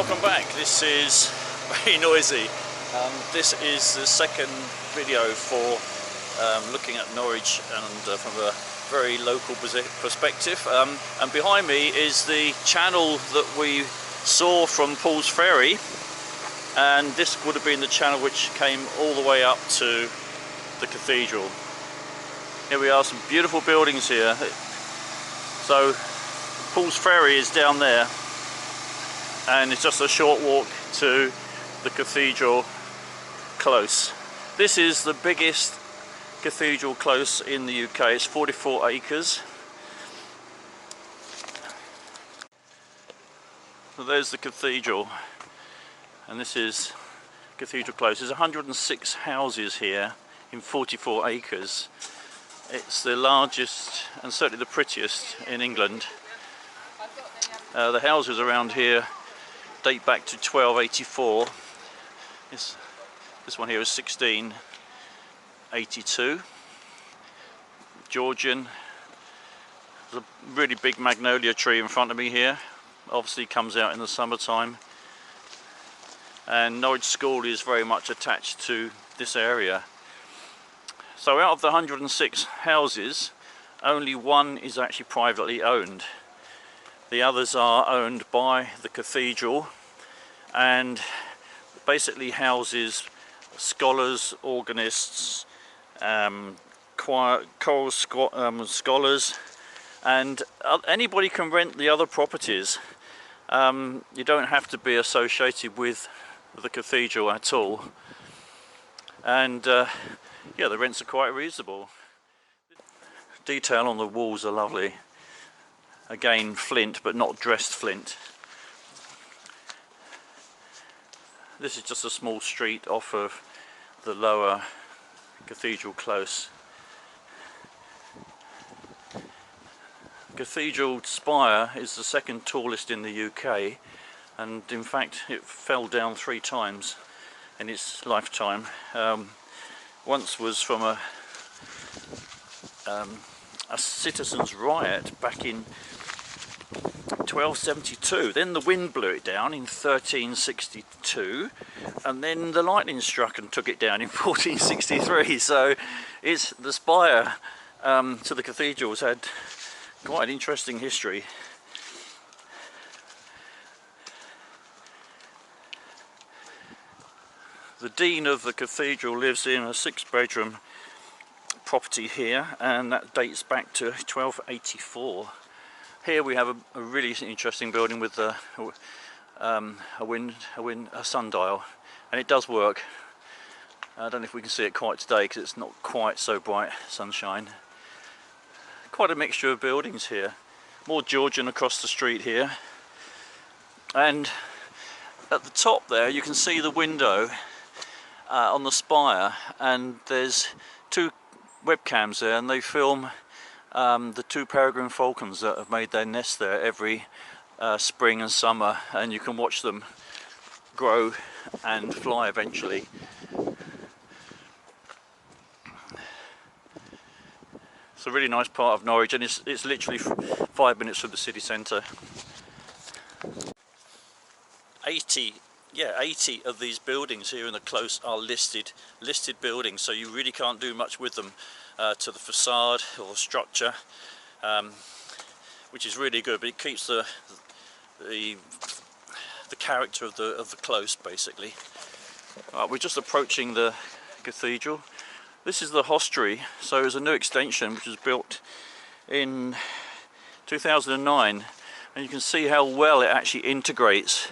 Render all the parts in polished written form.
welcome back. This is very noisy. This is the second video for looking at Norwich and from a very local perspective. And behind me is the channel that we saw from Paul's Ferry, and this would have been the channel which came all the way up to the cathedral. Here we are, some beautiful buildings here. So Paul's Ferry is down there, and it's just a short walk to the cathedral close. This is the biggest cathedral close in the UK. It's 44 acres. So there's the cathedral, and this is cathedral close. There's 106 houses here in 44 acres. It's the largest and certainly the prettiest in England. The houses around here date back to 1284. This one here is 1682. Georgian. There's a really big magnolia tree in front of me here. Obviously comes out in the summertime. And Norwich School is very much attached to this area. So out of the 106 houses, only one is actually privately owned. The others are owned by the cathedral, and basically houses scholars, organists, choral scholars, and anybody can rent the other properties. You don't have to be associated with the cathedral at all, and yeah, the rents are quite reasonable. Detail on the walls are lovely. Again, flint, but not dressed flint. This is just a small street off of the lower cathedral close. Cathedral spire is the second tallest in the UK, and in fact it fell down 3 times in its lifetime. Once was from a citizens' riot back in 1272. Then the wind blew it down in 1362, and then the lightning struck and took it down in 1463. So it's the spire to the cathedral has had quite an interesting history. The Dean of the cathedral lives in a 6-bedroom property here, and that dates back to 1284. Here we have a really interesting building with a sundial, and it does work. I don't know if we can see it quite today because it's not quite so bright sunshine. Quite a mixture of buildings here. More Georgian across the street here, and at the top there you can see the window on the spire, and there's 2 webcams there, and they film the 2 peregrine falcons that have made their nest there every spring and summer, and you can watch them grow and fly eventually. It's a really nice part of Norwich, and it's literally 5 minutes from the city centre. 80 of these buildings here in the close are listed buildings, so you really can't do much with them to the facade or structure, which is really good, but it keeps the character of the close basically. We're just approaching the cathedral. This is the hostelry, so it's a new extension which was built in 2009, and you can see how well it actually integrates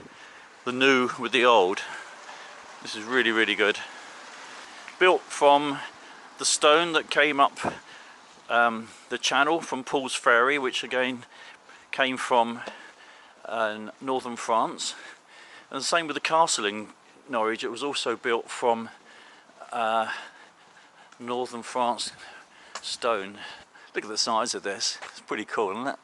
the new with the old. This is really, really good. Built from the stone that came up the channel from Paul's Ferry, which again came from northern France. And the same with the castle in Norwich. It was also built from northern France stone. Look at the size of this. It's pretty cool, isn't it?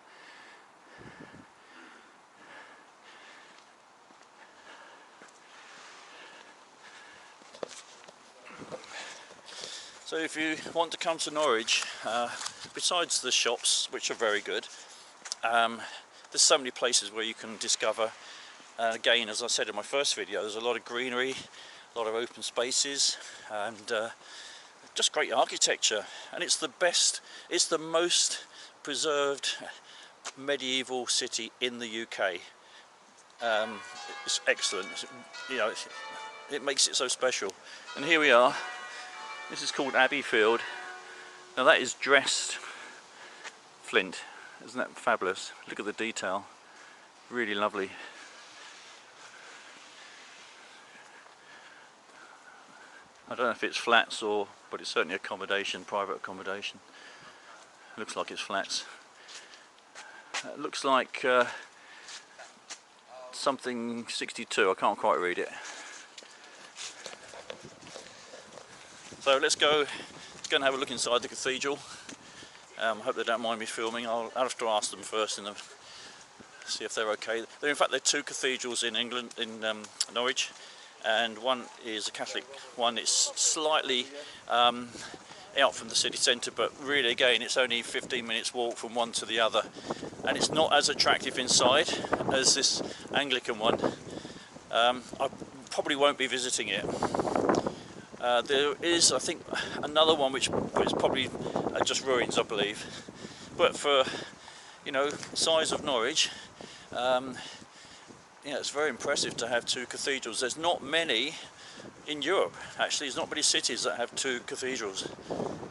So if you want to come to Norwich, besides the shops, which are very good, there's so many places where you can discover Again, as I said in my first video, there's a lot of greenery, a lot of open spaces, and just great architecture. And it's the most preserved medieval city in the UK. It's excellent. It makes it so special. And here we are. This is called Abbey Field. Now that is dressed flint. Isn't that fabulous? Look at the detail. Really lovely. I don't know if it's flats but it's certainly accommodation, private accommodation. It looks like it's flats. It looks like something 62, I can't quite read it. So let's go and have a look inside the cathedral. I hope they don't mind me filming. I'll have to ask them first and see if they're okay. In fact, there are two cathedrals in England, in Norwich, and one is a Catholic one. It's slightly out from the city centre, but really again it's only 15 minutes walk from one to the other, and it's not as attractive inside as this Anglican one. I probably won't be visiting it. There is, I think, another one which is probably just ruins, I believe, but for size of Norwich, it's very impressive to have two cathedrals. There's not many in Europe, actually. There's not many cities that have two cathedrals.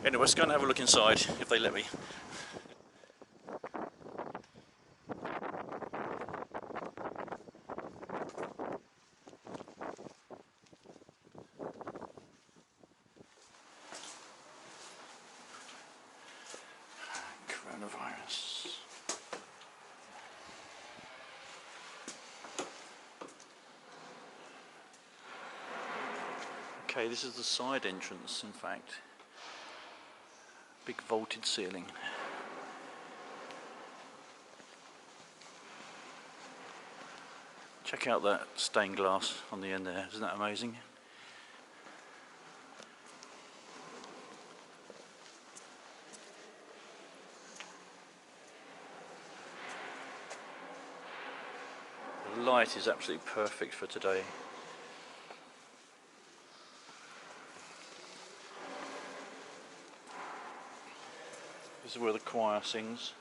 Anyway, let's go and have a look inside, if they let me. Coronavirus. Okay, this is the side entrance, in fact. Big vaulted ceiling. Check out that stained glass on the end there, isn't that amazing? The light is absolutely perfect for today. This is where the choir sings.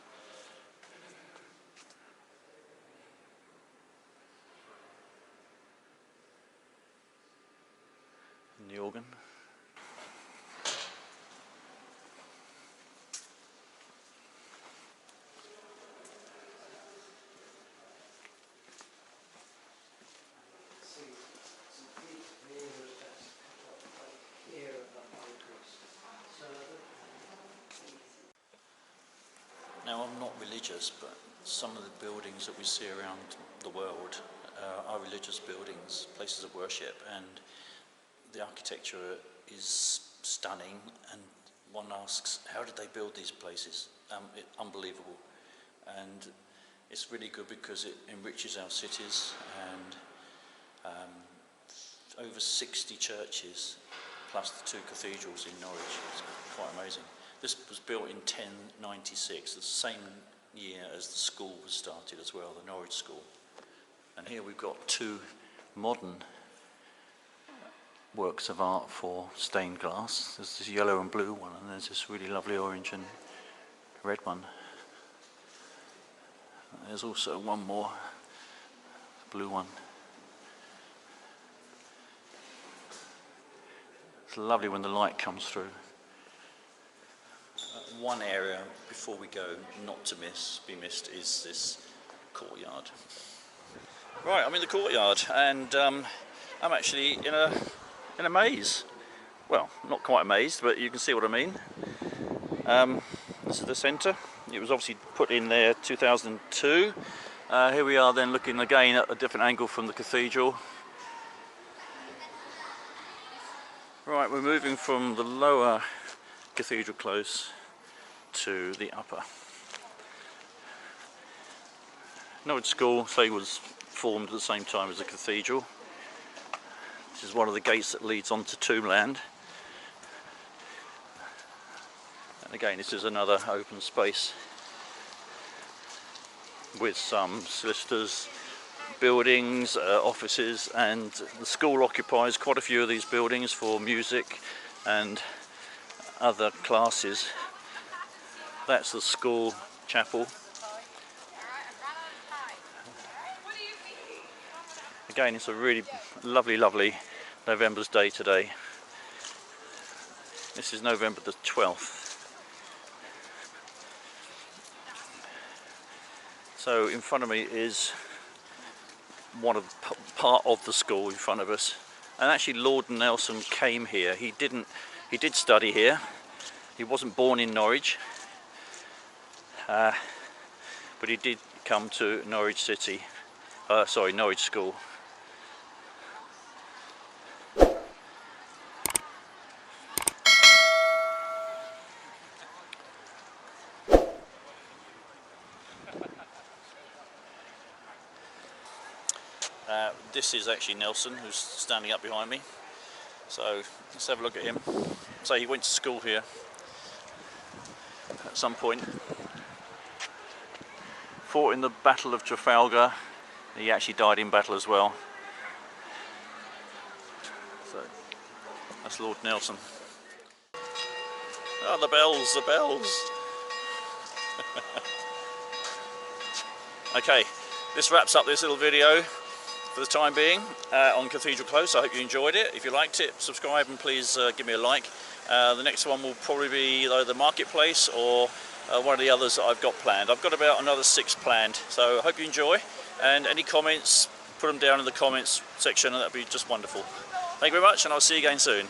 And the organ. Now, I'm not religious, but some of the buildings that we see around the world are religious buildings, places of worship, and the architecture is stunning, and one asks, how did they build these places? Unbelievable. And it's really good because it enriches our cities, and over 60 churches plus the two cathedrals in Norwich. It's quite amazing. This was built in 1096, the same year as the school was started as well, the Norwich School. And here we've got two modern works of art for stained glass. There's this yellow and blue one, and there's this really lovely orange and red one. There's also one more, blue one. It's lovely when the light comes through. One area before we go, not to be missed, is this courtyard. Right, I'm in the courtyard, and I'm actually in a maze. Well, not quite a maze, but you can see what I mean. This is the centre. It was obviously put in there 2002. Here we are then looking again at a different angle from the cathedral. Right, we're moving from the lower cathedral close to the upper. Norwich School, say, was formed at the same time as the cathedral. This is one of the gates that leads onto Tombland. And again, this is another open space with some solicitors, buildings, offices, and the school occupies quite a few of these buildings for music and other classes. That's the school chapel. Again, it's a really lovely November's day today. This is November the 12th. So in front of me is part of the school in front of us, and actually Lord Nelson came here. He did study here. He wasn't born in Norwich, but he did come to Norwich City. Norwich School. This is actually Nelson, who's standing up behind me. So let's have a look at him. So he went to school here at some point. Fought in the Battle of Trafalgar. He actually died in battle as well. So that's Lord Nelson. Oh, the bells, the bells. Okay, this wraps up this little video for the time being on Cathedral Close. I hope you enjoyed it. If you liked it, subscribe and please give me a like. The next one will probably be either the marketplace or one of the others that I've got planned. I've got about another 6 planned, so I hope you enjoy, and any comments, put them down in the comments section and that'd be just wonderful. Thank you very much, and I'll see you again soon.